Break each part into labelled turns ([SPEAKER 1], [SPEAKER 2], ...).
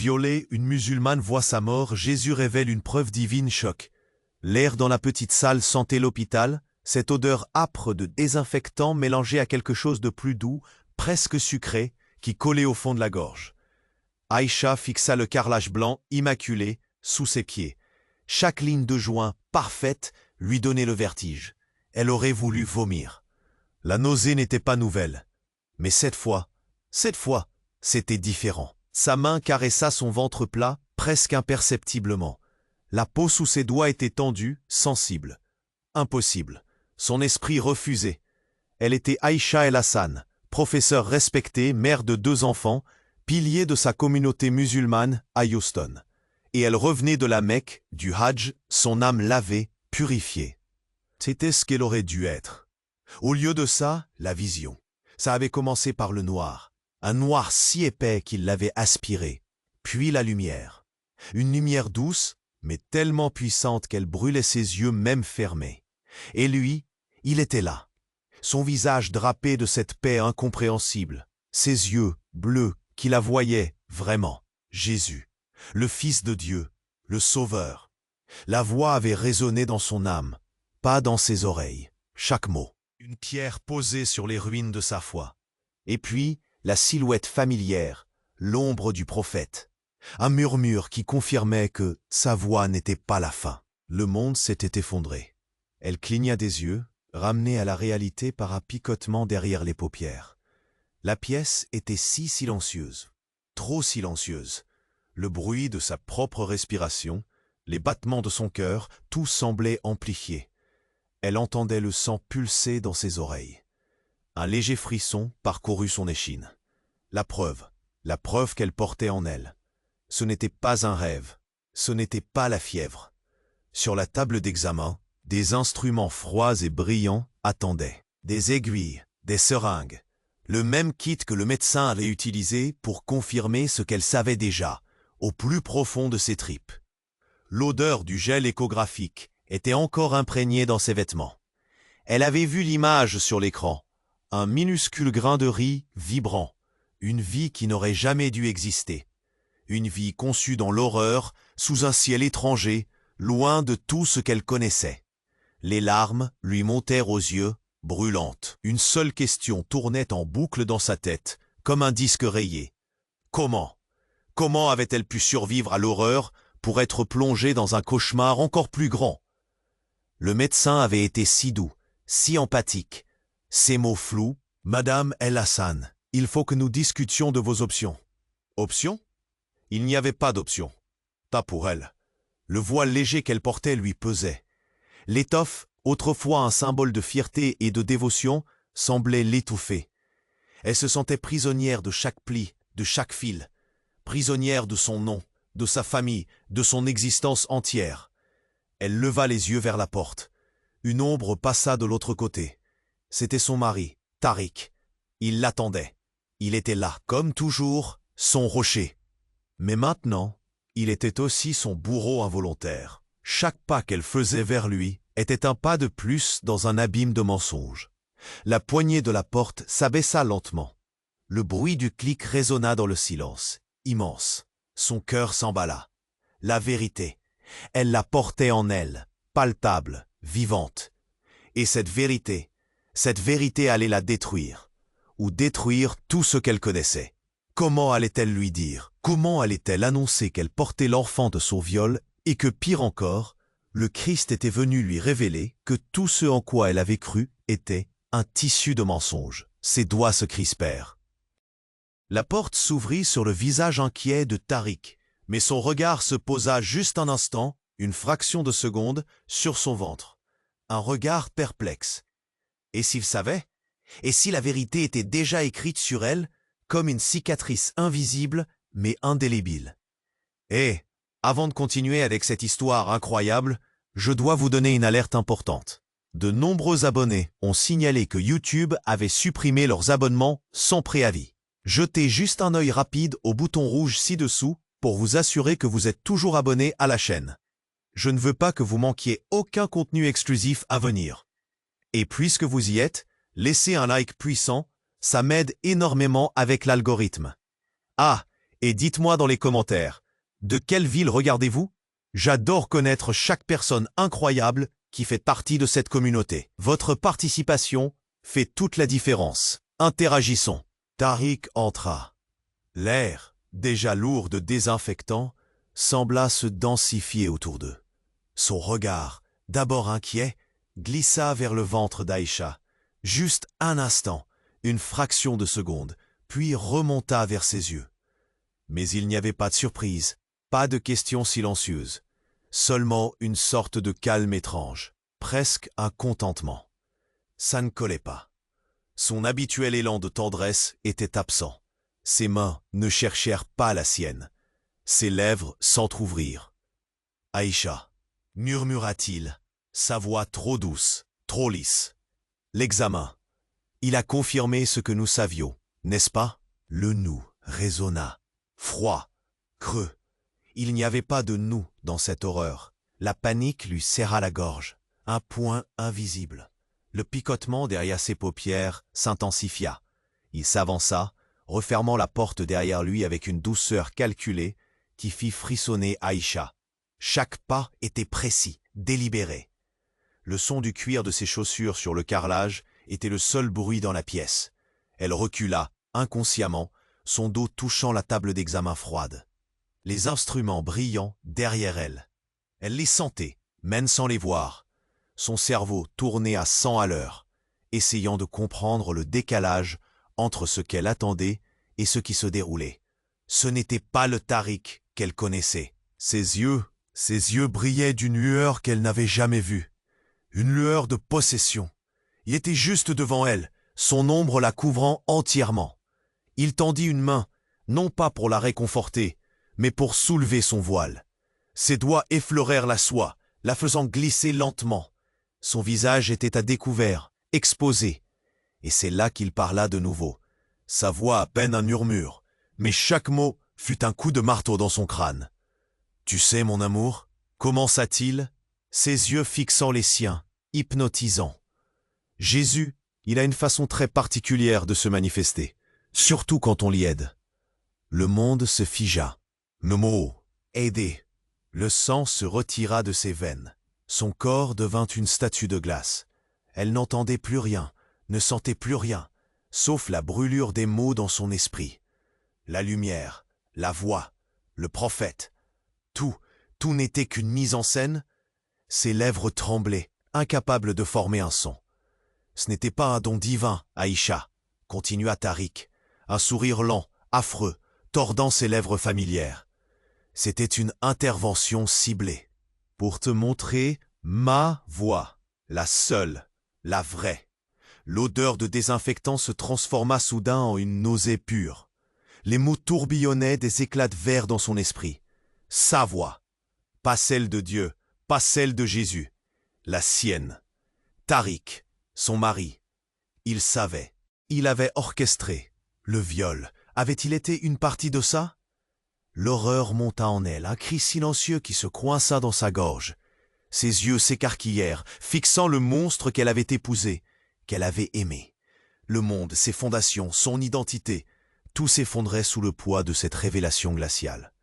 [SPEAKER 1] Violée, une musulmane voit sa mort, Jésus révèle une preuve divine, choc. L'air dans la petite salle sentait l'hôpital, cette odeur âpre de désinfectant mélangée à quelque chose de plus doux, presque sucré, qui collait au fond de la gorge. Aïcha fixa le carrelage blanc, immaculé, sous ses pieds. Chaque ligne de joint, parfaite, lui donnait le vertige. Elle aurait voulu vomir. La nausée n'était pas nouvelle. Mais cette fois, c'était différent. Sa main caressa son ventre plat, presque imperceptiblement. La peau sous ses doigts était tendue, sensible. Impossible. Son esprit refusait. Elle était Aïcha El Hassan, professeure respectée, mère de 2 enfants, pilier de sa communauté musulmane à Houston. Et elle revenait de la Mecque, du Hajj, son âme lavée, purifiée. C'était ce qu'elle aurait dû être. Au lieu de ça, la vision. Ça avait commencé par le noir. Un noir si épais qu'il l'avait aspiré. Puis la lumière. Une lumière douce, mais tellement puissante qu'elle brûlait ses yeux même fermés. Et lui, il était là. Son visage drapé de cette paix incompréhensible. Ses yeux, bleus, qui la voyaient, vraiment. Jésus, le Fils de Dieu, le Sauveur. La voix avait résonné dans son âme, pas dans ses oreilles. Chaque mot. Une pierre posée sur les ruines de sa foi. Et puis, la silhouette familière, l'ombre du prophète. Un murmure qui confirmait que sa voix n'était pas la fin. Le monde s'était effondré. Elle cligna des yeux, ramenée à la réalité par un picotement derrière les paupières. La pièce était si silencieuse, trop silencieuse. Le bruit de sa propre respiration, les battements de son cœur, tout semblait amplifié. Elle entendait le sang pulser dans ses oreilles. Un léger frisson parcourut son échine. La preuve qu'elle portait en elle. Ce n'était pas un rêve, ce n'était pas la fièvre. Sur la table d'examen, des instruments froids et brillants attendaient. Des aiguilles, des seringues. Le même kit que le médecin avait utilisé pour confirmer ce qu'elle savait déjà, au plus profond de ses tripes. L'odeur du gel échographique était encore imprégnée dans ses vêtements. Elle avait vu l'image sur l'écran, un minuscule grain de riz vibrant, une vie qui n'aurait jamais dû exister. Une vie conçue dans l'horreur, sous un ciel étranger, loin de tout ce qu'elle connaissait. Les larmes lui montèrent aux yeux, brûlantes. Une seule question tournait en boucle dans sa tête, comme un disque rayé. Comment avait-elle pu survivre à l'horreur pour être plongée dans un cauchemar encore plus grand? Le médecin avait été si doux, si empathique. Ces mots flous, « Madame El Hassan, il faut que nous discutions de vos options. » Options? Il n'y avait pas d'option. Pas pour elle. Le voile léger qu'elle portait lui pesait. L'étoffe, autrefois un symbole de fierté et de dévotion, semblait l'étouffer. Elle se sentait prisonnière de chaque pli, de chaque fil. Prisonnière de son nom, de sa famille, de son existence entière. Elle leva les yeux vers la porte. Une ombre passa de l'autre côté. C'était son mari, Tariq. Il l'attendait. Il était là, comme toujours, son rocher. Mais maintenant, il était aussi son bourreau involontaire. Chaque pas qu'elle faisait vers lui était un pas de plus dans un abîme de mensonges. La poignée de la porte s'abaissa lentement. Le bruit du clic résonna dans le silence, immense. Son cœur s'emballa. La vérité, elle la portait en elle, palpable, vivante. Et cette vérité allait la détruire, ou détruire tout ce qu'elle connaissait. Comment allait-elle lui dire? Comment allait-elle annoncer qu'elle portait l'enfant de son viol et que, pire encore, le Christ était venu lui révéler que tout ce en quoi elle avait cru était un tissu de mensonges? Ses doigts se crispèrent. La porte s'ouvrit sur le visage inquiet de Tariq, mais son regard se posa juste un instant, une fraction de seconde, sur son ventre. Un regard perplexe. Et s'il savait? Et si la vérité était déjà écrite sur elle, comme une cicatrice invisible mais indélébile? Et, avant de continuer avec cette histoire incroyable, je dois vous donner une alerte importante. De nombreux abonnés ont signalé que YouTube avait supprimé leurs abonnements sans préavis. Jetez juste un œil rapide au bouton rouge ci-dessous pour vous assurer que vous êtes toujours abonné à la chaîne. Je ne veux pas que vous manquiez aucun contenu exclusif à venir. Et puisque vous y êtes, laissez un like puissant, ça m'aide énormément avec l'algorithme. Ah, Et dites-moi dans les commentaires, de quelle ville regardez-vous? J'adore connaître chaque personne incroyable qui fait partie de cette communauté. Votre participation fait toute la différence. Interagissons. Tariq entra. L'air, déjà lourd de désinfectant, sembla se densifier autour d'eux. Son regard, d'abord inquiet, glissa vers le ventre d'Aïcha. Juste un instant, une fraction de seconde, puis remonta vers ses yeux. Mais il n'y avait pas de surprise, pas de questions silencieuses, seulement une sorte de calme étrange, presque un contentement. Ça ne collait pas. Son habituel élan de tendresse était absent. Ses mains ne cherchèrent pas la sienne. Ses lèvres s'entr'ouvrirent. « Aïcha » murmura-t-il, sa voix trop douce, trop lisse. L'examen. Il a confirmé ce que nous savions, n'est-ce pas? Le nous résonna. Froid, creux. Il n'y avait pas de nous dans cette horreur. La panique lui serra la gorge. Un point invisible. Le picotement derrière ses paupières s'intensifia. Il s'avança, refermant la porte derrière lui avec une douceur calculée qui fit frissonner Aïcha. Chaque pas était précis, délibéré. Le son du cuir de ses chaussures sur le carrelage était le seul bruit dans la pièce. Elle recula, inconsciemment, son dos touchant la table d'examen froide. Les instruments brillants derrière elle. Elle les sentait, même sans les voir. Son cerveau tournait à 100 à l'heure, essayant de comprendre le décalage entre ce qu'elle attendait et ce qui se déroulait. Ce n'était pas le Tariq qu'elle connaissait. Ses yeux brillaient d'une lueur qu'elle n'avait jamais vue. Une lueur de possession. Il était juste devant elle, son ombre la couvrant entièrement. Il tendit une main, non pas pour la réconforter, mais pour soulever son voile. Ses doigts effleurèrent la soie, la faisant glisser lentement. Son visage était à découvert, exposé. Et c'est là qu'il parla de nouveau. Sa voix à peine un murmure, mais chaque mot fut un coup de marteau dans son crâne. « Tu sais, mon amour » commença-t-il, ses yeux fixant les siens, hypnotisants. Jésus, il a une façon très particulière de se manifester, surtout quand on l'y aide. Le monde se figea. Le mot « aider ». Le sang se retira de ses veines. Son corps devint une statue de glace. Elle n'entendait plus rien, ne sentait plus rien, sauf la brûlure des mots dans son esprit. La lumière, la voix, le prophète. Tout n'était qu'une mise en scène. Ses lèvres tremblaient, incapables de former un son. Ce n'était pas un don divin, Aïcha, continua Tariq, un sourire lent, affreux, tordant ses lèvres familières. C'était une intervention ciblée, pour te montrer ma voix, la seule, la vraie. L'odeur de désinfectant se transforma soudain en une nausée pure. Les mots tourbillonnaient des éclats de verre dans son esprit. Sa voix, pas celle de Dieu, pas celle de Jésus, la sienne. Tariq, son mari, il savait, il avait orchestré. Le viol, avait-il été une partie de ça? L'horreur monta en elle, un cri silencieux qui se coinça dans sa gorge. Ses yeux s'écarquillèrent, fixant le monstre qu'elle avait épousé, qu'elle avait aimé. Le monde, ses fondations, son identité, tout s'effondrait sous le poids de cette révélation glaciale.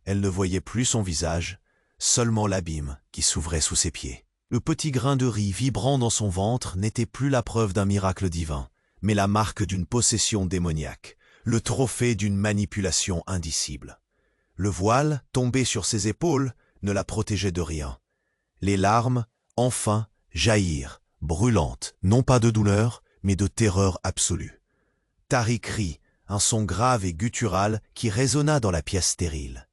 [SPEAKER 1] Elle ne voyait plus son visage, seulement l'abîme qui s'ouvrait sous ses pieds. Le petit grain de riz vibrant dans son ventre n'était plus la preuve d'un miracle divin, mais la marque d'une possession démoniaque, le trophée d'une manipulation indicible. Le voile, tombé sur ses épaules, ne la protégeait de rien. Les larmes, enfin, jaillirent, brûlantes, non pas de douleur, mais de terreur absolue. Tariq rit, un son grave et guttural qui résonna dans la pièce stérile.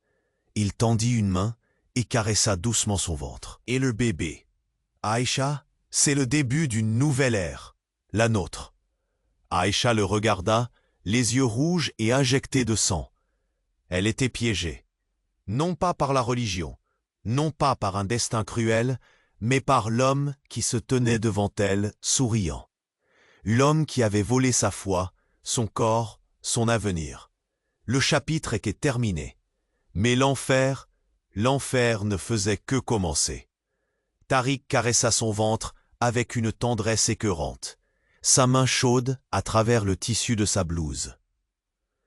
[SPEAKER 1] Il tendit une main et caressa doucement son ventre. Et le bébé. Aïcha, c'est le début d'une nouvelle ère, la nôtre. Aïcha le regarda, les yeux rouges et injectés de sang. Elle était piégée, non pas par la religion, non pas par un destin cruel, mais par l'homme qui se tenait devant elle, souriant. L'homme qui avait volé sa foi, son corps, son avenir. Le chapitre était terminé, mais l'enfer ne faisait que commencer. Tariq caressa son ventre avec une tendresse écœurante, sa main chaude à travers le tissu de sa blouse.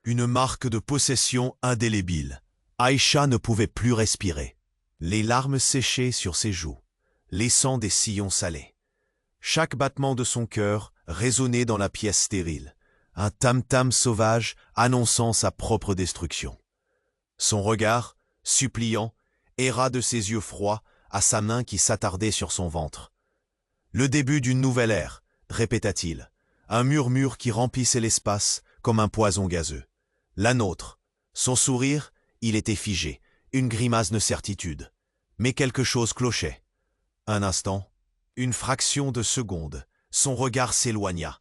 [SPEAKER 1] Une marque de possession indélébile. Aïcha ne pouvait plus respirer. Les larmes séchaient sur ses joues, laissant des sillons salés. Chaque battement de son cœur résonnait dans la pièce stérile, un tam-tam sauvage annonçant sa propre destruction. Son regard, suppliant, erra de ses yeux froids à sa main qui s'attardait sur son ventre. « Le début d'une nouvelle ère », répéta-t-il, un murmure qui remplissait l'espace comme un poison gazeux. La nôtre. Son sourire, il était figé, une grimace de certitude. Mais quelque chose clochait. Un instant, une fraction de seconde, son regard s'éloigna.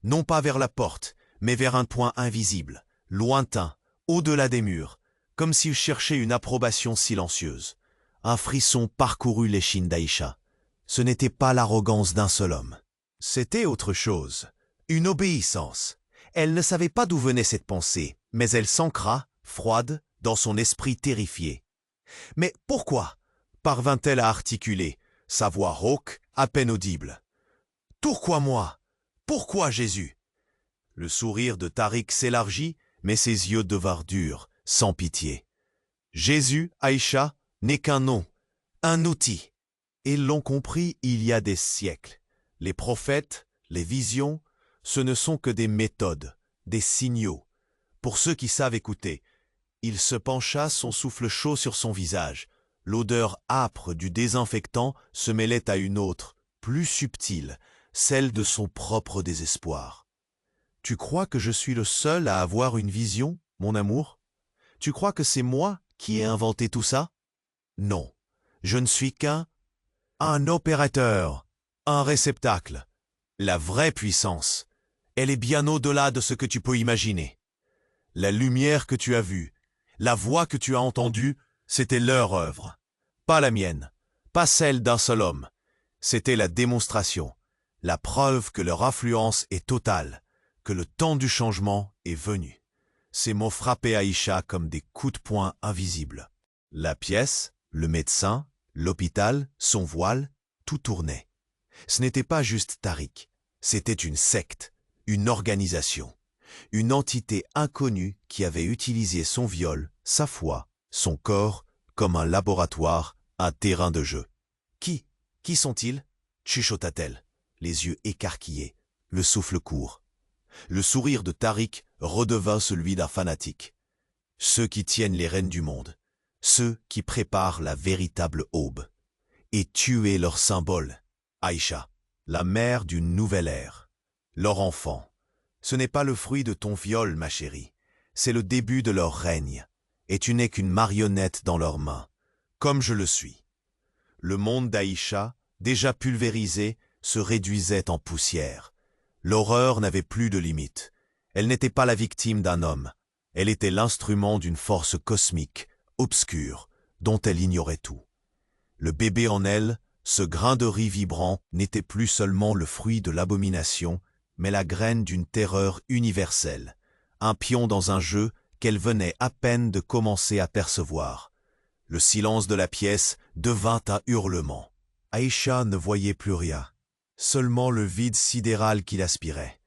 [SPEAKER 1] Non pas vers la porte, mais vers un point invisible, lointain, au-delà des murs, comme s'il cherchait une approbation silencieuse. Un frisson parcourut l'échine d'Aïcha. Ce n'était pas l'arrogance d'un seul homme. C'était autre chose, une obéissance. Elle ne savait pas d'où venait cette pensée, mais elle s'ancra, froide, dans son esprit terrifié. « Mais pourquoi ?» parvint-elle à articuler, sa voix rauque, à peine audible. « Pourquoi moi? Pourquoi Jésus ?» Le sourire de Tariq s'élargit, mais ses yeux devinrent durs, sans pitié. « Jésus, Aïcha, n'est qu'un nom, un outil. » Ils l'ont compris il y a des siècles. Les prophètes, les visions, ce ne sont que des méthodes, des signaux. Pour ceux qui savent écouter, il se pencha, son souffle chaud sur son visage. L'odeur âpre du désinfectant se mêlait à une autre, plus subtile, celle de son propre désespoir. « Tu crois que je suis le seul à avoir une vision, mon amour? Tu crois que c'est moi qui ai inventé tout ça? Non, je ne suis qu'un opérateur, un réceptacle. La vraie puissance, elle est bien au-delà de ce que tu peux imaginer. La lumière que tu as vue, la voix que tu as entendue, c'était leur œuvre. Pas la mienne, pas celle d'un seul homme. C'était la démonstration, la preuve que leur influence est totale, que le temps du changement est venu. » Ces mots frappaient Aïcha comme des coups de poing invisibles. La pièce, le médecin, l'hôpital, son voile, tout tournait. Ce n'était pas juste Tariq, c'était une secte, une organisation, une entité inconnue qui avait utilisé son viol, sa foi, son corps, comme un laboratoire, un terrain de jeu. « Qui sont-ils » chuchota-t-elle, les yeux écarquillés, le souffle court. Le sourire de Tariq redevint celui d'un fanatique. « Ceux qui tiennent les rênes du monde, ceux qui préparent la véritable aube. Et tuer leur symbole, Aïcha, la mère d'une nouvelle ère. Leur enfant, ce n'est pas le fruit de ton viol, ma chérie, c'est le début de leur règne, et tu n'es qu'une marionnette dans leurs mains, comme je le suis. » Le monde d'Aïcha, déjà pulvérisé, se réduisait en poussière. L'horreur n'avait plus de limite. Elle n'était pas la victime d'un homme, elle était l'instrument d'une force cosmique, obscure, dont elle ignorait tout. Le bébé en elle, ce grain de riz vibrant, n'était plus seulement le fruit de l'abomination, mais la graine d'une terreur universelle, un pion dans un jeu qu'elle venait à peine de commencer à percevoir. Le silence de la pièce devint un hurlement. Aïcha ne voyait plus rien, seulement le vide sidéral qu'il aspirait.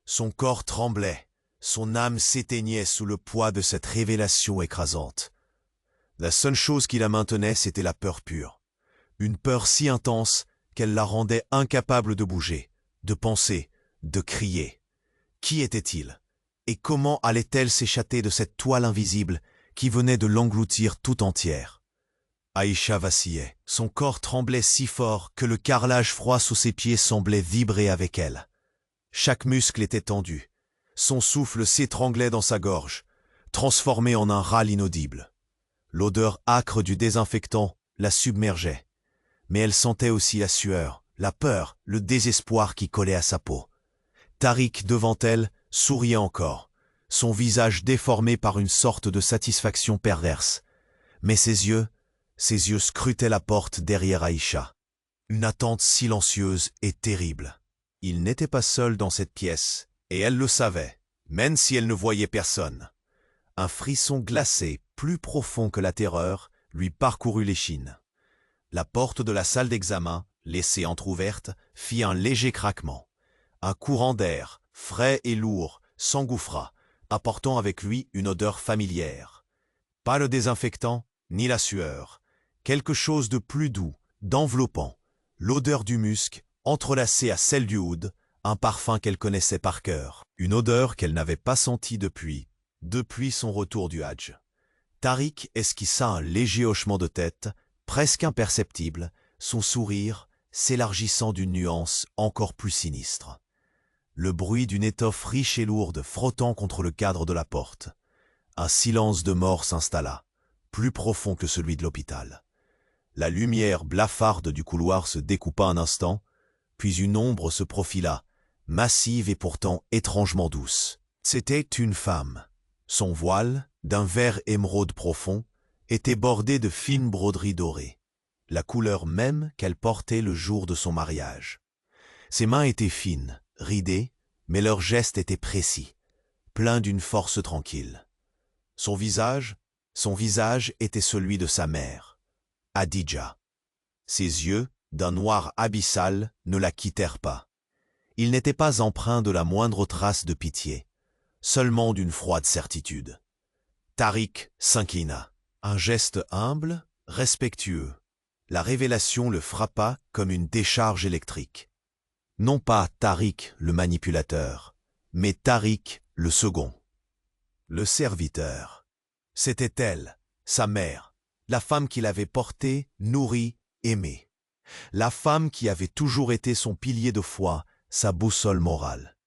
[SPEAKER 1] Son corps tremblait, son âme s'éteignait sous le poids de cette révélation écrasante. La seule chose qui la maintenait, c'était la peur pure. Une peur si intense qu'elle la rendait incapable de bouger, de penser, de crier. Qui était-il? Et comment allait-elle s'échapper de cette toile invisible qui venait de l'engloutir tout entière? Aïcha vacillait. Son corps tremblait si fort que le carrelage froid sous ses pieds semblait vibrer avec elle. Chaque muscle était tendu. Son souffle s'étranglait dans sa gorge, transformé en un râle inaudible. L'odeur âcre du désinfectant la submergeait. Mais elle sentait aussi la sueur, la peur, le désespoir qui collait à sa peau. Tariq, devant elle, souriait encore, son visage déformé par une sorte de satisfaction perverse. Mais ses yeux scrutaient la porte derrière Aïcha. Une attente silencieuse et terrible. Il n'était pas seul dans cette pièce, et elle le savait, même si elle ne voyait personne. Un frisson glacé, plus profond que la terreur, lui parcourut l'échine. La porte de la salle d'examen, laissée entr'ouverte, fit un léger craquement. Un courant d'air, frais et lourd, s'engouffra, apportant avec lui une odeur familière. Pas le désinfectant, ni la sueur. Quelque chose de plus doux, d'enveloppant. L'odeur du musc, entrelacée à celle du oud, un parfum qu'elle connaissait par cœur. Une odeur qu'elle n'avait pas sentie depuis son retour du Hadj. Tariq esquissa un léger hochement de tête, presque imperceptible, son sourire s'élargissant d'une nuance encore plus sinistre. Le bruit d'une étoffe riche et lourde frottant contre le cadre de la porte. Un silence de mort s'installa, plus profond que celui de l'hôpital. La lumière blafarde du couloir se découpa un instant, puis une ombre se profila, massive et pourtant étrangement douce. C'était une femme. Son voile, d'un vert émeraude profond, était bordé de fines broderies dorées, la couleur même qu'elle portait le jour de son mariage. Ses mains étaient fines, ridées, mais leurs gestes étaient précis, pleins d'une force tranquille. Son visage était celui de sa mère, Hadidja. Ses yeux, d'un noir abyssal, ne la quittèrent pas. Ils n'étaient pas empreints de la moindre trace de pitié, seulement d'une froide certitude. Tariq s'inclina. Un geste humble, respectueux. La révélation le frappa comme une décharge électrique. Non pas Tariq le manipulateur, mais Tariq le second. Le serviteur. C'était elle, sa mère, la femme qu'il avait portée, nourrie, aimée. La femme qui avait toujours été son pilier de foi, sa boussole morale.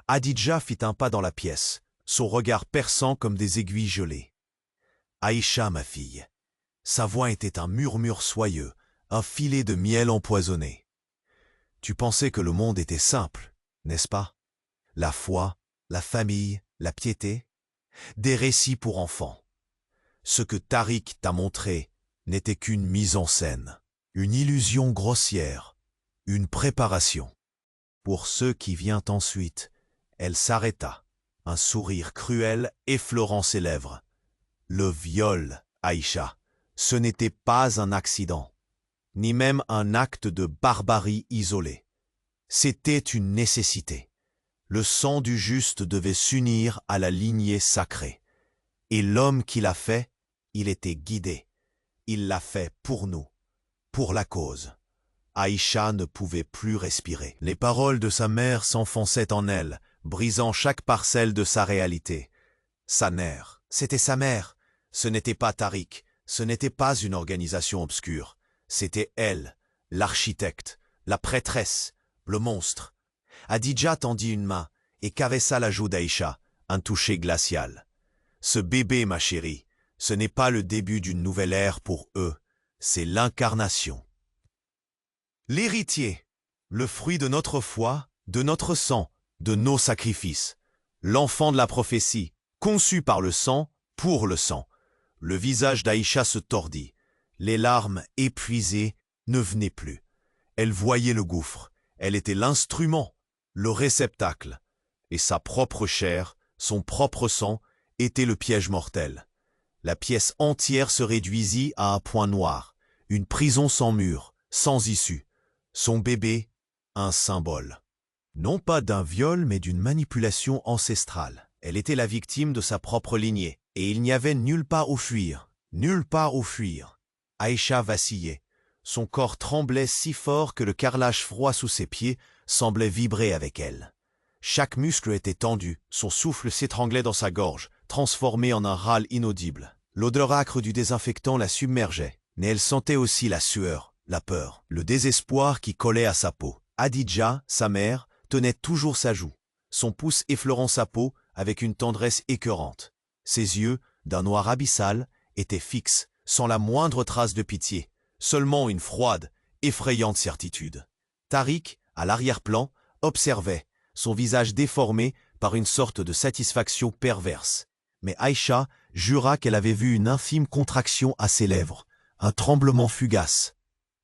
[SPEAKER 1] Hadidja fit un pas dans la pièce, son regard perçant comme des aiguilles gelées. « Aïcha, ma fille. » Sa voix était un murmure soyeux, un filet de miel empoisonné. « Tu pensais que le monde était simple, n'est-ce pas? La foi, la famille, la piété, des récits pour enfants. Ce que Tariq t'a montré n'était qu'une mise en scène, une illusion grossière, une préparation. Pour ce qui vient ensuite, elle s'arrêta, un sourire cruel effleurant ses lèvres. Le viol, Aïcha, ce n'était pas un accident, ni même un acte de barbarie isolé. C'était une nécessité. Le sang du juste devait s'unir à la lignée sacrée. Et l'homme qui l'a fait, il était guidé. Il l'a fait pour nous, pour la cause. Aïcha ne pouvait plus respirer. Les paroles de sa mère s'enfonçaient en elle, brisant chaque parcelle de sa réalité. Sa mère, c'était sa mère. Ce n'était pas Tariq, ce n'était pas une organisation obscure. C'était elle, l'architecte, la prêtresse, le monstre. Hadidja tendit une main et caressa la joue d'Aïcha, un toucher glacial. Ce bébé, ma chérie, ce n'est pas le début d'une nouvelle ère pour eux, c'est l'incarnation. L'héritier, le fruit de notre foi, de notre sang, de nos sacrifices. L'enfant de la prophétie, conçu par le sang, pour le sang. Le visage d'Aïcha se tordit. Les larmes, épuisées, ne venaient plus. Elle voyait le gouffre. Elle était l'instrument, le réceptacle. Et sa propre chair, son propre sang, était le piège mortel. La pièce entière se réduisit à un point noir, une prison sans mur, sans issue. Son bébé, un symbole. Non pas d'un viol, mais d'une manipulation ancestrale. Elle était la victime de sa propre lignée, et il n'y avait nulle part où fuir, nulle part où fuir. Aïcha vacillait. Son corps tremblait si fort que le carrelage froid sous ses pieds semblait vibrer avec elle. Chaque muscle était tendu, son souffle s'étranglait dans sa gorge, transformé en un râle inaudible. L'odeur âcre du désinfectant la submergeait, mais elle sentait aussi la sueur, la peur, le désespoir qui collait à sa peau. Hadidja, sa mère, tenait toujours sa joue, son pouce effleurant sa peau avec une tendresse écœurante. Ses yeux, d'un noir abyssal, étaient fixes, sans la moindre trace de pitié, seulement une froide, effrayante certitude. Tariq, à l'arrière-plan, observait, son visage déformé par une sorte de satisfaction perverse. Mais Aïcha jura qu'elle avait vu une infime contraction à ses lèvres, un tremblement fugace,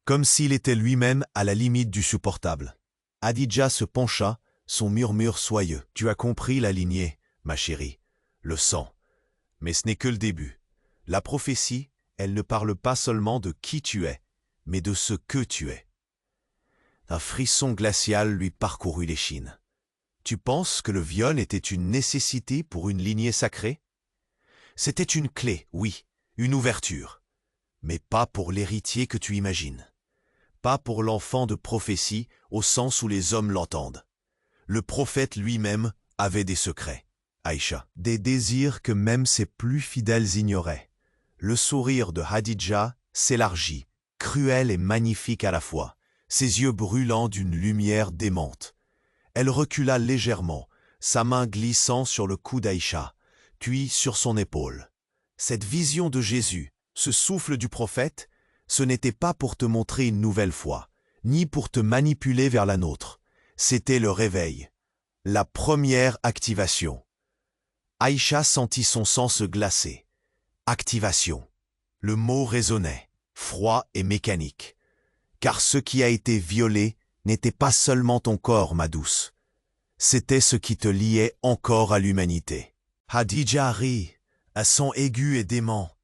[SPEAKER 1] comme s'il était lui-même à la limite du supportable. Hadidja se pencha, son murmure soyeux. « Tu as compris la lignée, ma chérie, le sang. Mais ce n'est que le début. La prophétie, elle ne parle pas seulement de qui tu es, mais de ce que tu es. » Un frisson glacial lui parcourut l'échine. Tu penses que le viol était une nécessité pour une lignée sacrée? C'était une clé, oui, une ouverture, mais pas pour l'héritier que tu imagines. Pas pour l'enfant de prophétie au sens où les hommes l'entendent. Le prophète lui-même avait des secrets. Aïcha, des désirs que même ses plus fidèles ignoraient. Le sourire de Hadidja s'élargit, cruel et magnifique à la fois, ses yeux brûlants d'une lumière démente. Elle recula légèrement, sa main glissant sur le cou d'Aïcha, puis sur son épaule. Cette vision de Jésus, ce souffle du prophète, ce n'était pas pour te montrer une nouvelle foi, ni pour te manipuler vers la nôtre. C'était le réveil, la première activation. Aïcha sentit son sang se glacer. Activation. Le mot résonnait, froid et mécanique. Car ce qui a été violé n'était pas seulement ton corps, ma douce. C'était ce qui te liait encore à l'humanité. Hadidja rit, à son aigu et dément.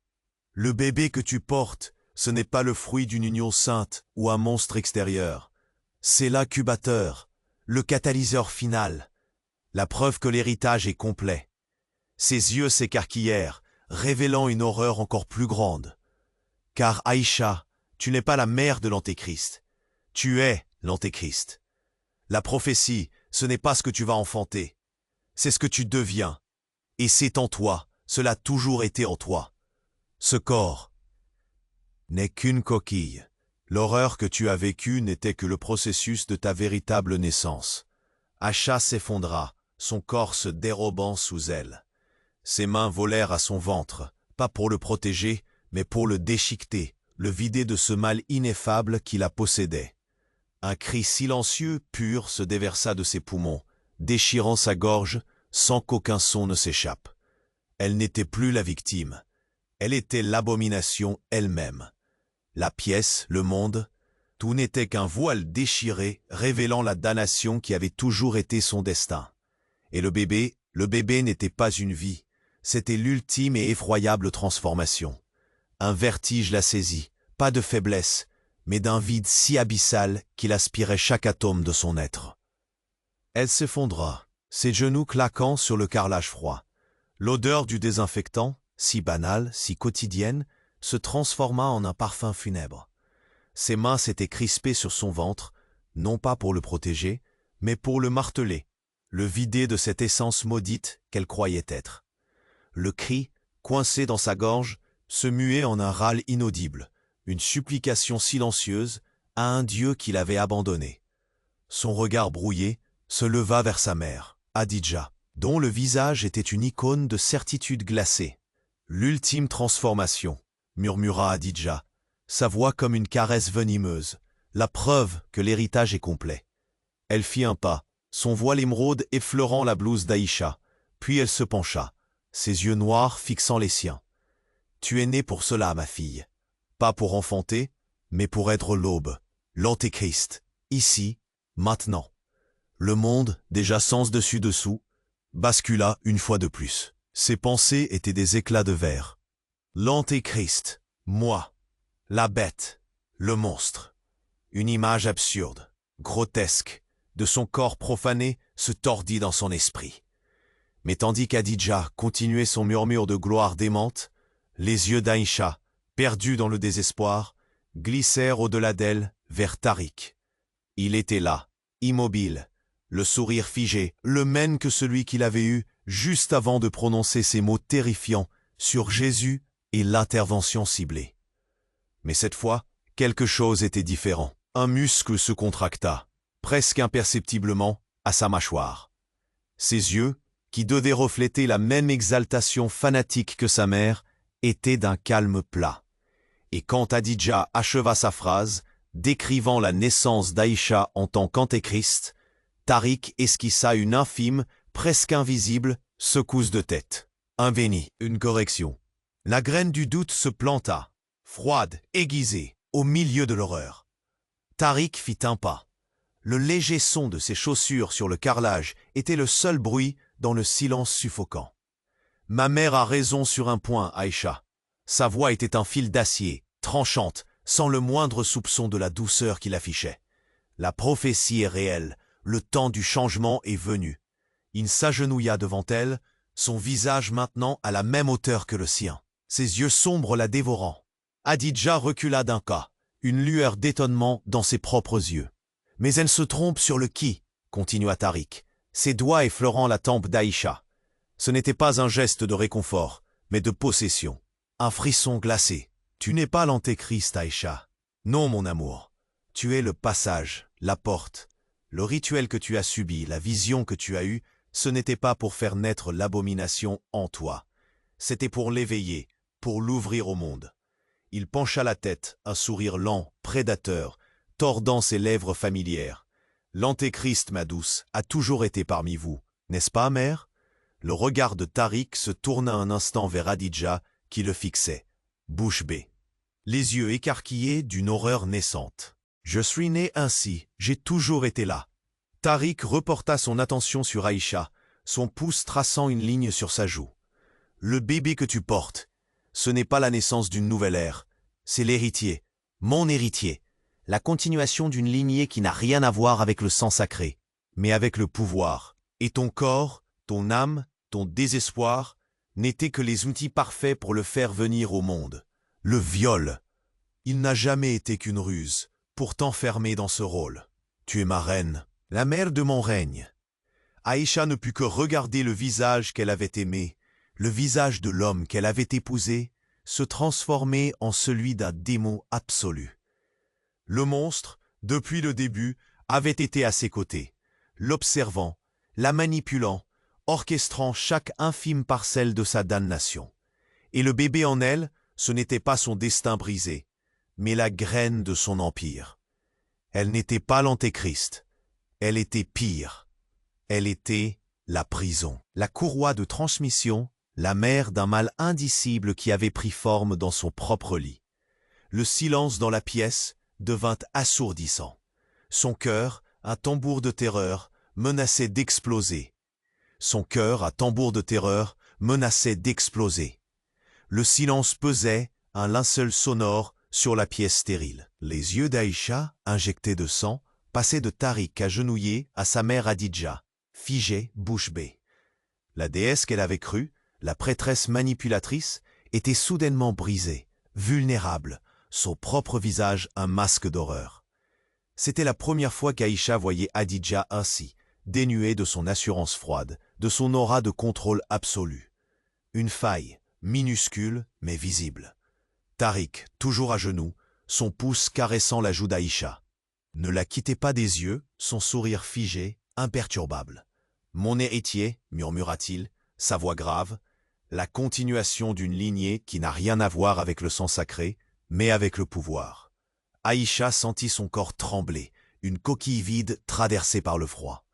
[SPEAKER 1] Le bébé que tu portes, ce n'est pas le fruit d'une union sainte ou un monstre extérieur. C'est l'incubateur, le catalyseur final, la preuve que l'héritage est complet. Ses yeux s'écarquillèrent, révélant une horreur encore plus grande. Car Aïcha, tu n'es pas la mère de l'Antéchrist. Tu es l'Antéchrist. La prophétie, ce n'est pas ce que tu vas enfanter. C'est ce que tu deviens. Et c'est en toi, cela a toujours été en toi. Ce corps n'est qu'une coquille. L'horreur que tu as vécue n'était que le processus de ta véritable naissance. Aïcha s'effondra, son corps se dérobant sous elle. Ses mains volèrent à son ventre, pas pour le protéger, mais pour le déchiqueter, le vider de ce mal ineffable qui la possédait. Un cri silencieux, pur, se déversa de ses poumons, déchirant sa gorge, sans qu'aucun son ne s'échappe. Elle n'était plus la victime. Elle était l'abomination elle-même. La pièce, le monde, tout n'était qu'un voile déchiré, révélant la damnation qui avait toujours été son destin. Et le bébé n'était pas une vie. C'était l'ultime et effroyable transformation. Un vertige la saisit, pas de faiblesse, mais d'un vide si abyssal qu'il aspirait chaque atome de son être. Elle s'effondra, ses genoux claquant sur le carrelage froid. L'odeur du désinfectant, si banale, si quotidienne, se transforma en un parfum funèbre. Ses mains s'étaient crispées sur son ventre, non pas pour le protéger, mais pour le marteler, le vider de cette essence maudite qu'elle croyait être. Le cri, coincé dans sa gorge, se muait en un râle inaudible, une supplication silencieuse à un Dieu qui l'avait abandonné. Son regard brouillé se leva vers sa mère, Hadidja, dont le visage était une icône de certitude glacée. « L'ultime transformation », murmura Hadidja, sa voix comme une caresse venimeuse, la preuve que l'héritage est complet. Elle fit un pas, son voile émeraude effleurant la blouse d'Aïcha, puis elle se pencha, ses yeux noirs fixant les siens. « Tu es née pour cela, ma fille. Pas pour enfanter, mais pour être l'aube, l'Antéchrist, ici, maintenant. » Le monde, déjà sens dessus-dessous, bascula une fois de plus. Ses pensées étaient des éclats de verre. L'Antéchrist, moi, la bête, le monstre. Une image absurde, grotesque, de son corps profané se tordit dans son esprit. Mais tandis qu'Hadidja continuait son murmure de gloire démente, les yeux d'Aïcha, perdus dans le désespoir, glissèrent au-delà d'elle vers Tariq. Il était là, immobile, le sourire figé, le même que celui qu'il avait eu juste avant de prononcer ces mots terrifiants sur Jésus et l'intervention ciblée. Mais cette fois, quelque chose était différent. Un muscle se contracta, presque imperceptiblement, à sa mâchoire. Ses yeux, qui devaient refléter la même exaltation fanatique que sa mère, étaient d'un calme plat. Et quand Hadidja acheva sa phrase, décrivant la naissance d'Aïcha en tant qu'antéchrist, Tariq esquissa une infime, presque invisible, secousse de tête. Un béni, une correction. La graine du doute se planta, froide, aiguisée, au milieu de l'horreur. Tariq fit un pas. Le léger son de ses chaussures sur le carrelage était le seul bruit dans le silence suffocant. « Ma mère a raison sur un point, Aïcha. » Sa voix était un fil d'acier, tranchante, sans le moindre soupçon de la douceur qu'il affichait. La prophétie est réelle, le temps du changement est venu. Il s'agenouilla devant elle, son visage maintenant à la même hauteur que le sien, ses yeux sombres la dévorant. Hadidja recula d'un pas, une lueur d'étonnement dans ses propres yeux. « Mais elle se trompe sur le qui ?» continua Tariq, ses doigts effleurant la tempe d'Aïcha. Ce n'était pas un geste de réconfort, mais de possession. Un frisson glacé. « Tu n'es pas l'antéchrist, Aïcha. Non, mon amour. Tu es le passage, la porte. Le rituel que tu as subi, la vision que tu as eue, ce n'était pas pour faire naître l'abomination en toi. C'était pour l'éveiller, pour l'ouvrir au monde. » Il pencha la tête, un sourire lent, prédateur, tordant ses lèvres familières. « L'antéchrist, ma douce, a toujours été parmi vous, n'est-ce pas, mère ?» Le regard de Tariq se tourna un instant vers Hadidja, qui le fixait, bouche bée, les yeux écarquillés d'une horreur naissante. « Je suis né ainsi, j'ai toujours été là. » Tariq reporta son attention sur Aïcha, son pouce traçant une ligne sur sa joue. « Le bébé que tu portes, ce n'est pas la naissance d'une nouvelle ère, c'est l'héritier, mon héritier, la continuation d'une lignée qui n'a rien à voir avec le sang sacré, mais avec le pouvoir. Et ton corps, ton âme, ton désespoir, n'étaient que les outils parfaits pour le faire venir au monde. Le viol, il n'a jamais été qu'une ruse, pour t'enfermer dans ce rôle. Tu es ma reine, la mère de mon règne. » Aïcha ne put que regarder le visage qu'elle avait aimé, le visage de l'homme qu'elle avait épousé, se transformer en celui d'un démon absolu. Le monstre, depuis le début, avait été à ses côtés, l'observant, la manipulant, orchestrant chaque infime parcelle de sa damnation. Et le bébé en elle, ce n'était pas son destin brisé, mais la graine de son empire. Elle n'était pas l'antéchrist, elle était pire. Elle était la prison, la courroie de transmission, la mère d'un mal indicible qui avait pris forme dans son propre lit. Le silence dans la pièce devint assourdissant. Son cœur, un tambour de terreur, menaçait d'exploser. Son cœur, à tambour de terreur, menaçait d'exploser. Le silence pesait, un linceul sonore, sur la pièce stérile. Les yeux d'Aïcha, injectés de sang, passaient de Tariq agenouillé à sa mère Hadidja, figée, bouche bée. La déesse qu'elle avait crue, la prêtresse manipulatrice, était soudainement brisée, vulnérable, son propre visage un masque d'horreur. C'était la première fois qu'Aïcha voyait Hadidja ainsi, dénuée de son assurance froide, de son aura de contrôle absolu. Une faille, minuscule mais visible. Tariq, toujours à genoux, son pouce caressant la joue d'Aïcha. Ne la quittez pas des yeux, son sourire figé, imperturbable. « Mon héritier, murmura-t-il, sa voix grave, la continuation d'une lignée qui n'a rien à voir avec le sang sacré, mais avec le pouvoir. » Aïcha sentit son corps trembler, une coquille vide traversée par le froid.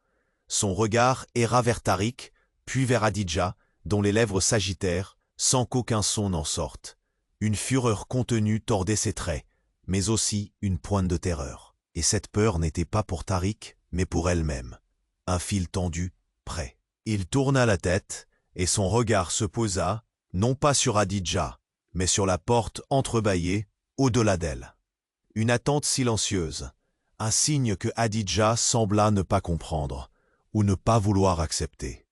[SPEAKER 1] Son regard erra vers Tariq, puis vers Hadidja, dont les lèvres s'agitèrent, sans qu'aucun son n'en sorte. Une fureur contenue tordait ses traits, mais aussi une pointe de terreur. Et cette peur n'était pas pour Tariq, mais pour elle-même. Un fil tendu, prêt. Il tourna la tête, et son regard se posa, non pas sur Hadidja, mais sur la porte entrebâillée, au-delà d'elle. Une attente silencieuse, un signe que Hadidja sembla ne pas comprendre, ou ne pas vouloir accepter.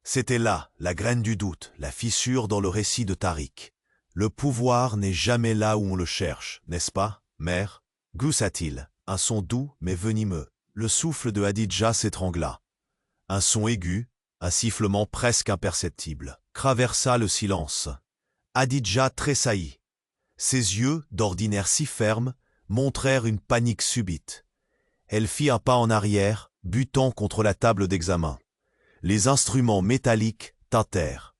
[SPEAKER 1] C'était là, la graine du doute, la fissure dans le récit de Tariq. Le pouvoir n'est jamais là où on le cherche, n'est-ce pas, mère? Gloussa-t-il, un son doux mais venimeux. Le souffle de Hadidja s'étrangla. Un son aigu, un sifflement presque imperceptible, traversa le silence. Hadidja tressaillit. Ses yeux, d'ordinaire si fermes, montrèrent une panique subite. Elle fit un pas en arrière, butant contre la table d'examen. Les instruments métalliques tintèrent.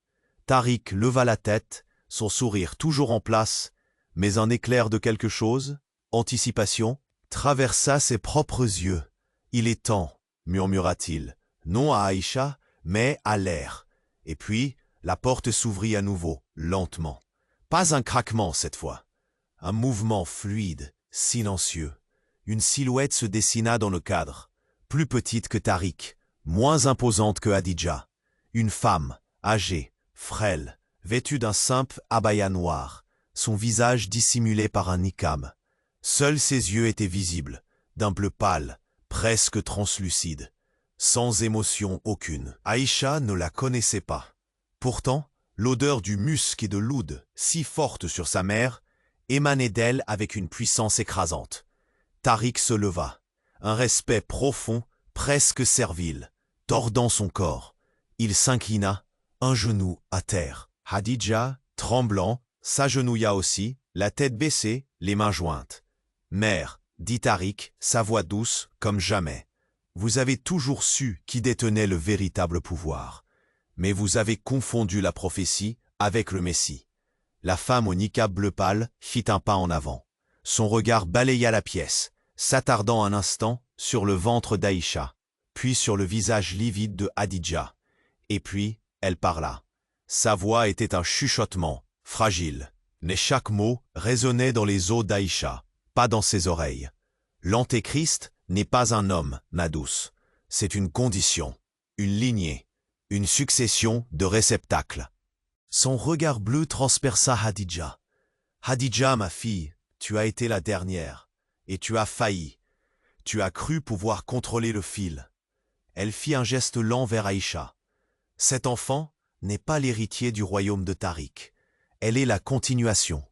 [SPEAKER 1] Tariq leva la tête, son sourire toujours en place, mais un éclair de quelque chose, anticipation, traversa ses propres yeux. « Il est temps », murmura-t-il, non à Aïcha, mais à l'air. Et puis, la porte s'ouvrit à nouveau, lentement. Pas un craquement cette fois. Un mouvement fluide, silencieux. Une silhouette se dessina dans le cadre, plus petite que Tariq, moins imposante que Hadidja. Une femme, âgée, frêle, vêtue d'un simple abaya noir, son visage dissimulé par un niqab. Seuls ses yeux étaient visibles, d'un bleu pâle, presque translucide. sans émotion aucune. Aïcha ne la connaissait pas. Pourtant, l'odeur du musc et de l'oud, si forte sur sa mère, émanait d'elle avec une puissance écrasante. Tariq se leva, un respect profond, presque servile, tordant son corps. Il s'inclina, un genou à terre. Hadidja, tremblant, s'agenouilla aussi, la tête baissée, les mains jointes. « Mère, dit Tariq, sa voix douce comme jamais, vous avez toujours su qui détenait le véritable pouvoir. Mais vous avez confondu la prophétie avec le Messie. » La femme au niqab bleu pâle fit un pas en avant. Son regard balaya la pièce, s'attardant un instant sur le ventre d'Aïcha, puis sur le visage livide de Hadidja. Et puis, elle parla. Sa voix était un chuchotement, fragile, mais chaque mot résonnait dans les os d'Aïcha, pas dans ses oreilles. L'Antéchrist n'est pas un homme, ma douce. C'est une condition, une lignée, une succession de réceptacles. Son regard bleu transperça Hadidja. Hadidja, ma fille, tu as été la dernière, et tu as failli. Tu as cru pouvoir contrôler le fil. Elle fit un geste lent vers Aïcha. Cet enfant n'est pas l'héritier du royaume de Tariq. Elle est la continuation,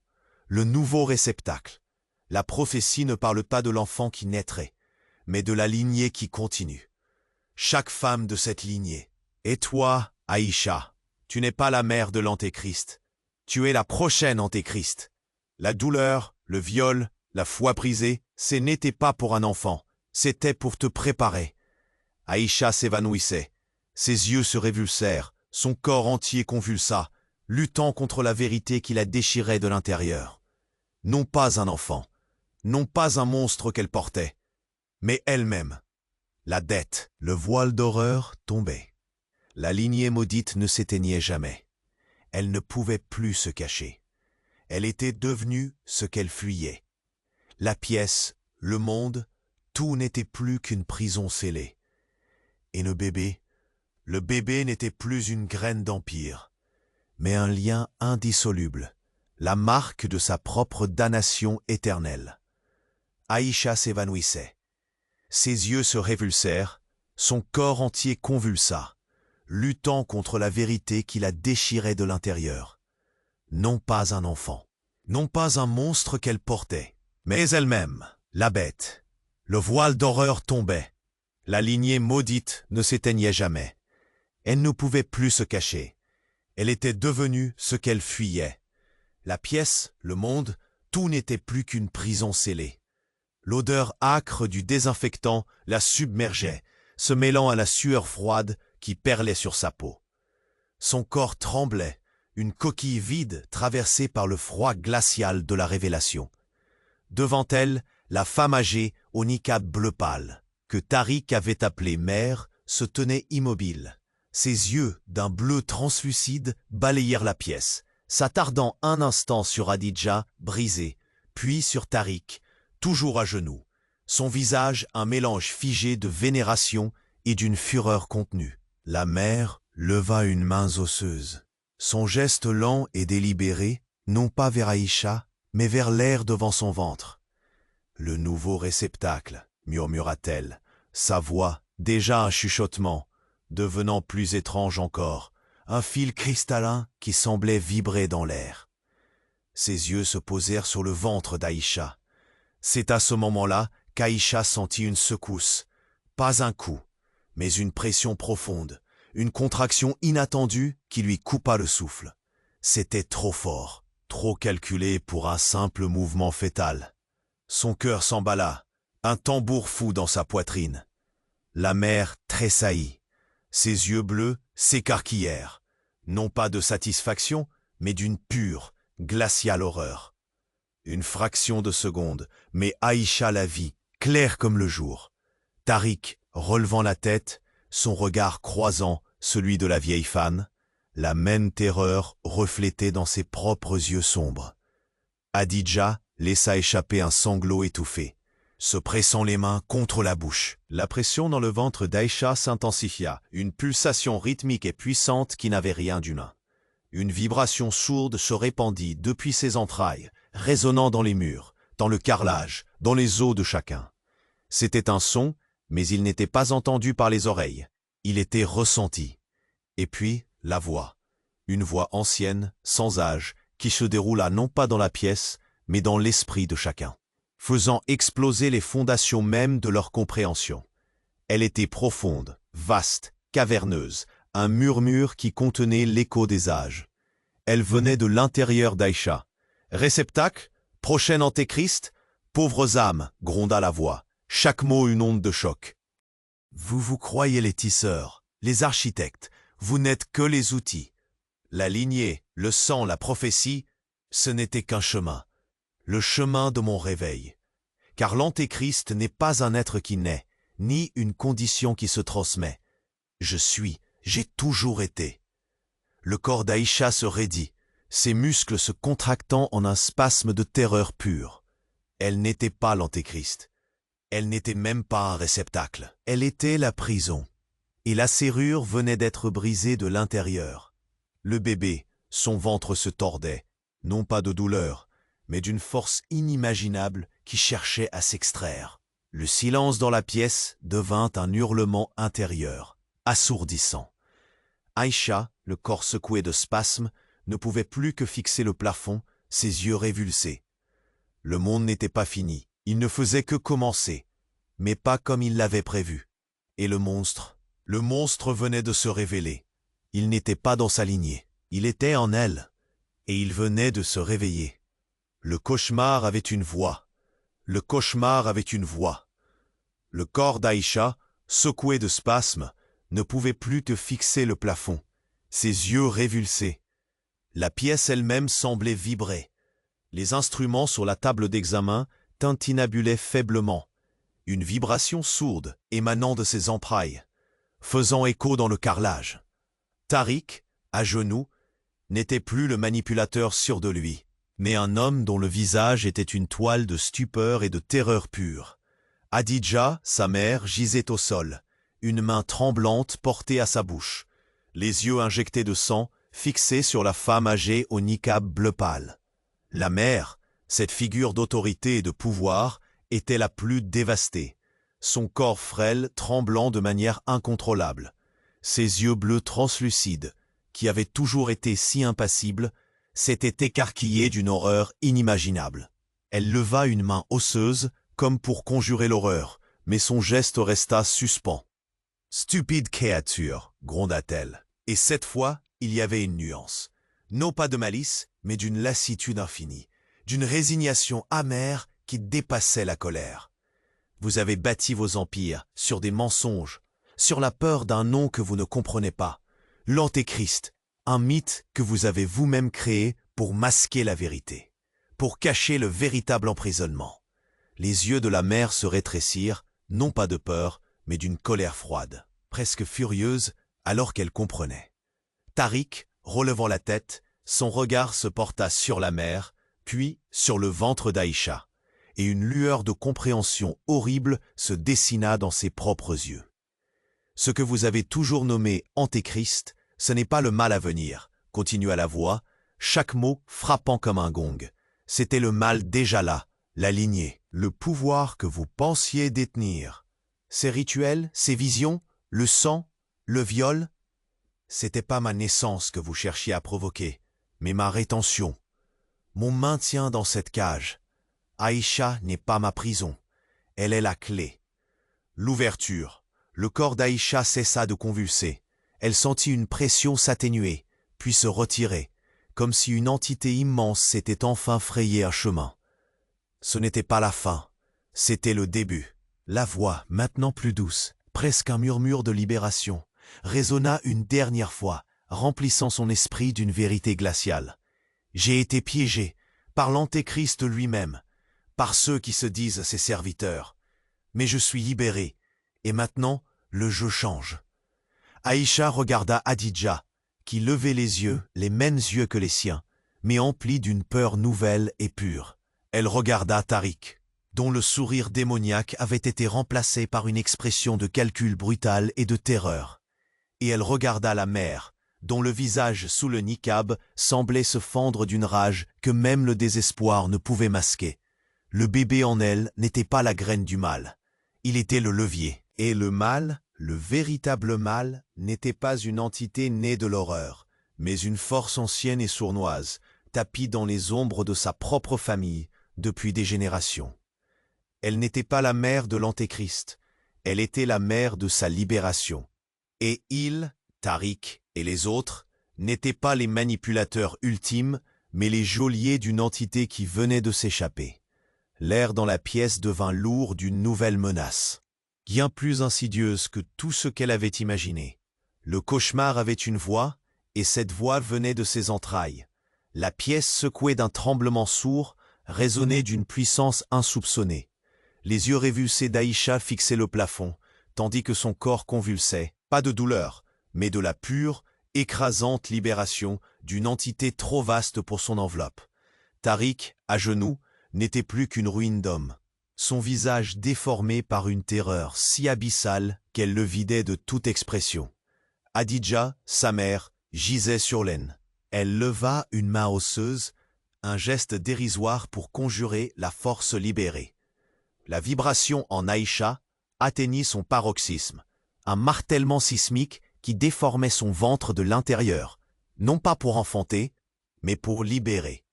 [SPEAKER 1] le nouveau réceptacle. La prophétie ne parle pas de l'enfant qui naîtrait, mais de la lignée qui continue. Chaque femme de cette lignée. Et toi, Aïcha, tu n'es pas la mère de l'Antéchrist. Tu es la prochaine Antéchrist. La douleur, le viol, la foi brisée, ce n'était pas pour un enfant, c'était pour te préparer. Aïcha s'évanouissait. Ses yeux se révulsèrent, son corps entier convulsa, luttant contre la vérité qui la déchirait de l'intérieur. Non pas un enfant, non pas un monstre qu'elle portait, mais elle-même. La dette, le voile d'horreur tombait. La lignée maudite ne s'éteignait jamais. Elle ne pouvait plus se cacher. Elle était devenue ce qu'elle fuyait. La pièce, le monde, tout n'était plus qu'une prison scellée. Et le bébé n'était plus une graine d'empire, mais un lien indissoluble, la marque de sa propre damnation éternelle. Aïcha s'évanouissait. Ses yeux se révulsèrent, son corps entier convulsa, luttant contre la vérité qui la déchirait de l'intérieur. Non pas un enfant, non pas un monstre qu'elle portait, mais elle-même, la bête. Le voile d'horreur tombait. La lignée maudite ne s'éteignait jamais. Elle ne pouvait plus se cacher. Elle était devenue ce qu'elle fuyait. La pièce, le monde, tout n'était plus qu'une prison scellée. L'odeur âcre du désinfectant la submergeait, se mêlant à la sueur froide qui perlait sur sa peau. Son corps tremblait, une coquille vide traversée par le froid glacial de la révélation. Devant elle, la femme âgée au niqab bleu pâle, que Tariq avait appelée mère, se tenait immobile. Ses yeux, d'un bleu translucide, balayèrent la pièce, s'attardant un instant sur Hadidja, brisée, puis sur Tariq, toujours à genoux, son visage un mélange figé de vénération et d'une fureur contenue. La mère leva une main osseuse. Son geste lent et délibéré, non pas vers Aïcha, mais vers l'air devant son ventre. « Le nouveau réceptacle », murmura-t-elle, sa voix, déjà un chuchotement, devenant plus étrange encore, un fil cristallin qui semblait vibrer dans l'air. Ses yeux se posèrent sur le ventre d'Aïcha. C'est à ce moment-là qu'Aïcha sentit une secousse, pas un coup, mais une pression profonde, une contraction inattendue qui lui coupa le souffle. C'était trop fort, trop calculé pour un simple mouvement fœtal. Son cœur s'emballa, un tambour fou dans sa poitrine. La mère tressaillit. Ses yeux bleus s'écarquillèrent, non pas de satisfaction, mais d'une pure, glaciale horreur. Une fraction de seconde, mais Aïcha la vit, claire comme le jour. Tariq, relevant la tête, son regard croisant celui de la vieille femme, la même terreur reflétée dans ses propres yeux sombres. Hadidja laissa échapper un sanglot étouffé, se pressant les mains contre la bouche. La pression dans le ventre d'Aïcha s'intensifia, une pulsation rythmique et puissante qui n'avait rien d'humain. Une vibration sourde se répandit depuis ses entrailles, résonnant dans les murs, dans le carrelage, dans les os de chacun. C'était un son, mais il n'était pas entendu par les oreilles. Il était ressenti. Et puis, la voix. Une voix ancienne, sans âge, qui se déroula non pas dans la pièce, mais dans l'esprit de chacun, faisant exploser les fondations même de leur compréhension. Elle était profonde, vaste, caverneuse, un murmure qui contenait l'écho des âges. Elle venait de l'intérieur d'Aïcha. « Réceptacle, prochain antéchrist, pauvres âmes !» gronda la voix, chaque mot une onde de choc. « Vous vous croyez les tisseurs, les architectes, vous n'êtes que les outils. La lignée, le sang, la prophétie, ce n'était qu'un chemin, le chemin de mon réveil. Car l'antéchrist n'est pas un être qui naît, ni une condition qui se transmet. Je suis, j'ai toujours été. » Le corps d'Aïcha se raidit, ses muscles se contractant en un spasme de terreur pure. Elle n'était pas l'antéchrist. Elle n'était même pas un réceptacle. Elle était la prison. Et la serrure venait d'être brisée de l'intérieur. Le bébé, son ventre se tordait, non pas de douleur, mais d'une force inimaginable qui cherchait à s'extraire. Le silence dans la pièce devint un hurlement intérieur, assourdissant. Aïcha, le corps secoué de spasmes, ne pouvait plus que fixer le plafond, ses yeux révulsés. Le monde n'était pas fini, il ne faisait que commencer, mais pas comme il l'avait prévu. Et le monstre venait de se révéler. Il n'était pas dans sa lignée, il était en elle, et il venait de se réveiller. Le cauchemar avait une voix. Le cauchemar avait une voix. Le corps d'Aïcha, secoué de spasmes, ne pouvait plus que fixer le plafond, ses yeux révulsés. La pièce elle-même semblait vibrer. Les instruments sur la table d'examen tintinabulaient faiblement, une vibration sourde émanant de ses entrailles, faisant écho dans le carrelage. Tariq, à genoux, n'était plus le manipulateur sûr de lui, mais un homme dont le visage était une toile de stupeur et de terreur pure. Hadidja, sa mère, gisait au sol, une main tremblante portée à sa bouche, les yeux injectés de sang, fixés sur la femme âgée au niqab bleu pâle. La mère, cette figure d'autorité et de pouvoir, était la plus dévastée, son corps frêle tremblant de manière incontrôlable, ses yeux bleus translucides, qui avaient toujours été si impassibles, s'étaient écarquillés d'une horreur inimaginable. Elle leva une main osseuse, comme pour conjurer l'horreur, mais son geste resta suspens. « Stupide créature !» gronda-t-elle. Et cette fois, il y avait une nuance. Non pas de malice, mais d'une lassitude infinie, d'une résignation amère qui dépassait la colère. Vous avez bâti vos empires sur des mensonges, sur la peur d'un nom que vous ne comprenez pas. L'Antéchrist, un mythe que vous avez vous-même créé pour masquer la vérité, pour cacher le véritable emprisonnement. Les yeux de la mère se rétrécirent, non pas de peur, mais d'une colère froide, presque furieuse, alors qu'elle comprenait. Tariq, relevant la tête, son regard se porta sur la mère, puis sur le ventre d'Aïcha, et une lueur de compréhension horrible se dessina dans ses propres yeux. Ce que vous avez toujours nommé Antéchrist, ce n'est pas le mal à venir, continua la voix, chaque mot frappant comme un gong. C'était le mal déjà là, la lignée, le pouvoir que vous pensiez détenir. Ces rituels, ces visions, le sang, le viol, c'était pas ma naissance que vous cherchiez à provoquer, mais ma rétention, mon maintien dans cette cage. Aïcha n'est pas ma prison, elle est la clé. L'ouverture, le corps d'Aïcha cessa de convulser. Elle sentit une pression s'atténuer, puis se retirer, comme si une entité immense s'était enfin frayé un chemin. Ce n'était pas la fin, c'était le début. La voix, maintenant plus douce, presque un murmure de libération, résonna une dernière fois, remplissant son esprit d'une vérité glaciale. J'ai été piégé par l'Antéchrist lui-même, par ceux qui se disent ses serviteurs. Mais je suis libéré, et maintenant, le jeu change. Aïcha regarda Hadidja, qui levait les yeux, les mêmes yeux que les siens, mais emplis d'une peur nouvelle et pure. Elle regarda Tariq, dont le sourire démoniaque avait été remplacé par une expression de calcul brutal et de terreur. Et elle regarda la mère, dont le visage sous le niqab semblait se fendre d'une rage que même le désespoir ne pouvait masquer. Le bébé en elle n'était pas la graine du mal, il était le levier, Et le mal, le véritable mal, n'était pas une entité née de l'horreur, mais une force ancienne et sournoise, tapie dans les ombres de sa propre famille depuis des générations. Elle n'était pas la mère de l'Antéchrist, elle était la mère de sa libération. Et il, Tariq et les autres, n'étaient pas les manipulateurs ultimes, mais les geôliers d'une entité qui venait de s'échapper. L'air dans la pièce devint lourd d'une nouvelle menace, bien plus insidieuse que tout ce qu'elle avait imaginé. Le cauchemar avait une voix, et cette voix venait de ses entrailles. La pièce secouée d'un tremblement sourd, résonnait d'une puissance insoupçonnée. Les yeux révulsés d'Aïcha fixaient le plafond, tandis que son corps convulsait, pas de douleur, mais de la pure, écrasante libération d'une entité trop vaste pour son enveloppe. Tariq, à genoux, n'était plus qu'une ruine d'homme, son visage déformé par une terreur si abyssale qu'elle le vidait de toute expression. Hadidja, sa mère, gisait sur l'aine. Elle leva une main osseuse, un geste dérisoire pour conjurer la force libérée. La vibration en Aïcha atteignit son paroxysme, un martèlement sismique qui déformait son ventre de l'intérieur, non pas pour enfanter, mais pour libérer.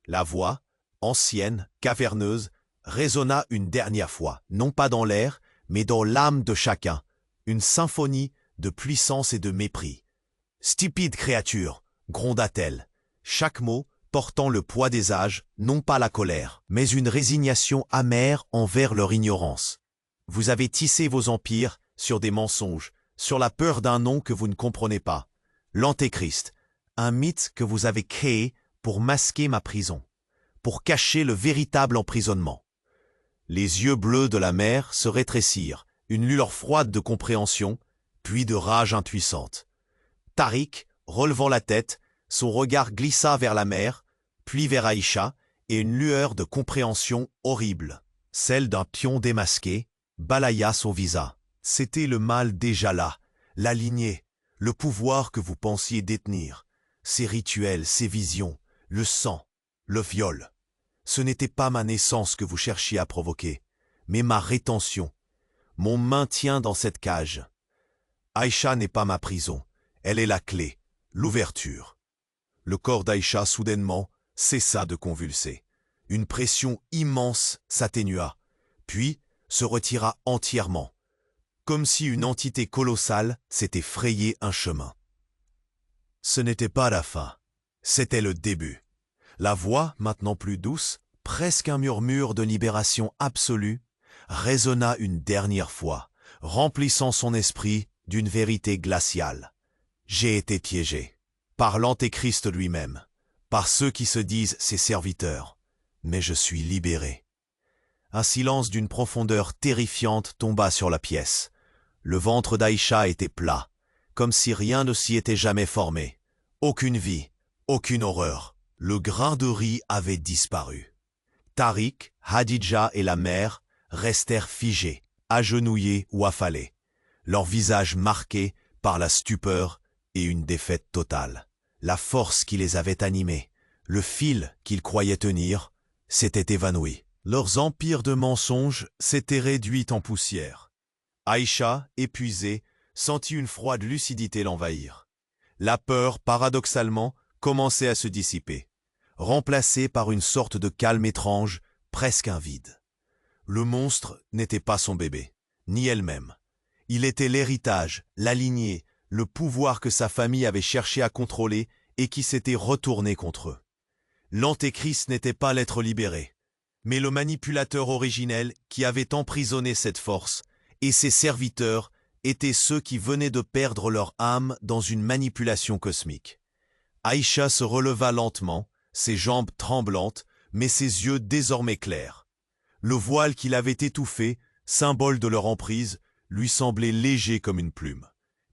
[SPEAKER 1] La voix, ancienne, caverneuse, résonna une dernière fois, non pas dans l'air, mais dans l'âme de chacun, une symphonie de puissance et de mépris. « Stupide créature !» gronda-t-elle, chaque mot portant le poids des âges, non pas la colère, mais une résignation amère envers leur ignorance. Vous avez tissé vos empires sur des mensonges, sur la peur d'un nom que vous ne comprenez pas. L'Antéchrist, un mythe que vous avez créé pour masquer ma prison, pour cacher le véritable emprisonnement. Les yeux bleus de la mère se rétrécirent, une lueur froide de compréhension, puis de rage impuissante. Tariq, relevant la tête, son regard glissa vers la mer, puis vers Aïcha, et une lueur de compréhension horrible, celle d'un pion démasqué, balaya son visage. C'était le mal déjà là, la lignée, le pouvoir que vous pensiez détenir, ces rituels, ces visions, le sang, le viol. Ce n'était pas ma naissance que vous cherchiez à provoquer, mais ma rétention, mon maintien dans cette cage. Aïcha n'est pas ma prison, elle est la clé, l'ouverture. Le corps d'Aïcha soudainement cessa de convulser. Une pression immense s'atténua, puis se retira entièrement, comme si une entité colossale s'était frayé un chemin. Ce n'était pas la fin, c'était le début. La voix, maintenant plus douce, presque un murmure de libération absolue, résonna une dernière fois, remplissant son esprit d'une vérité glaciale. J'ai été piégé, par l'Antéchrist lui-même, par ceux qui se disent ses serviteurs, mais je suis libéré. Un silence d'une profondeur terrifiante tomba sur la pièce. Le ventre d'Aïcha était plat, comme si rien ne s'y était jamais formé. Aucune vie, aucune horreur. Le grain de riz avait disparu. Tariq, Hadidja et la mère restèrent figés, agenouillés ou affalés, leurs visages marqués par la stupeur et une défaite totale. La force qui les avait animés, le fil qu'ils croyaient tenir, s'était évanoui. Leurs empires de mensonges s'étaient réduits en poussière. Aïcha, épuisée, sentit une froide lucidité l'envahir. La peur, paradoxalement, commençait à se dissiper, remplacée par une sorte de calme étrange, presque un vide. Le monstre n'était pas son bébé, ni elle-même. Il était l'héritage, la lignée, le pouvoir que sa famille avait cherché à contrôler et qui s'était retourné contre eux. L'Antéchrist n'était pas l'être libéré, mais le manipulateur originel qui avait emprisonné cette force, et ses serviteurs étaient ceux qui venaient de perdre leur âme dans une manipulation cosmique. Aïcha se releva lentement, ses jambes tremblantes, mais ses yeux désormais clairs. Le voile qui l'avait étouffé, symbole de leur emprise, lui semblait léger comme une plume.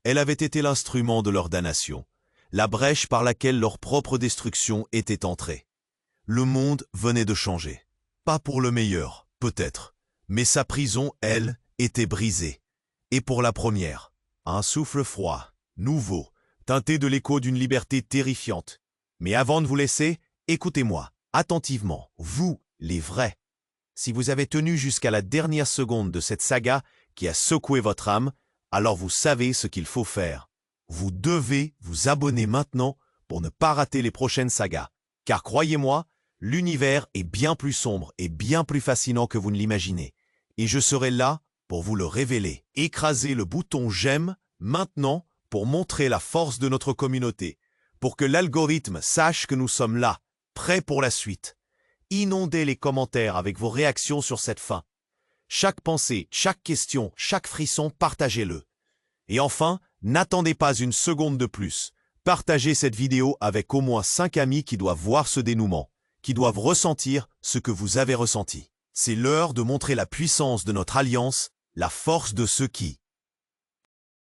[SPEAKER 1] Elle avait été l'instrument de leur damnation, la brèche par laquelle leur propre destruction était entrée. Le monde venait de changer. Pas pour le meilleur, peut-être, mais sa prison, elle, était brisée. Et pour la première, un souffle froid, nouveau, teinté de l'écho d'une liberté terrifiante. Mais avant de vous laisser, écoutez-moi, attentivement, vous, les vrais. Si vous avez tenu jusqu'à la dernière seconde de cette saga qui a secoué votre âme, alors vous savez ce qu'il faut faire. Vous devez vous abonner maintenant pour ne pas rater les prochaines sagas. Car croyez-moi, l'univers est bien plus sombre et bien plus fascinant que vous ne l'imaginez. Et je serai là pour vous le révéler. Écrasez le bouton j'aime maintenant pour montrer la force de notre communauté, pour que l'algorithme sache que nous sommes là, prêts pour la suite. Inondez les commentaires avec vos réactions sur cette fin. Chaque pensée, chaque question, chaque frisson, partagez-le. Et enfin, n'attendez pas une seconde de plus. Partagez cette vidéo avec au moins 5 amis qui doivent voir ce dénouement, qui doivent ressentir ce que vous avez ressenti. C'est l'heure de montrer la puissance de notre alliance, la force de ceux qui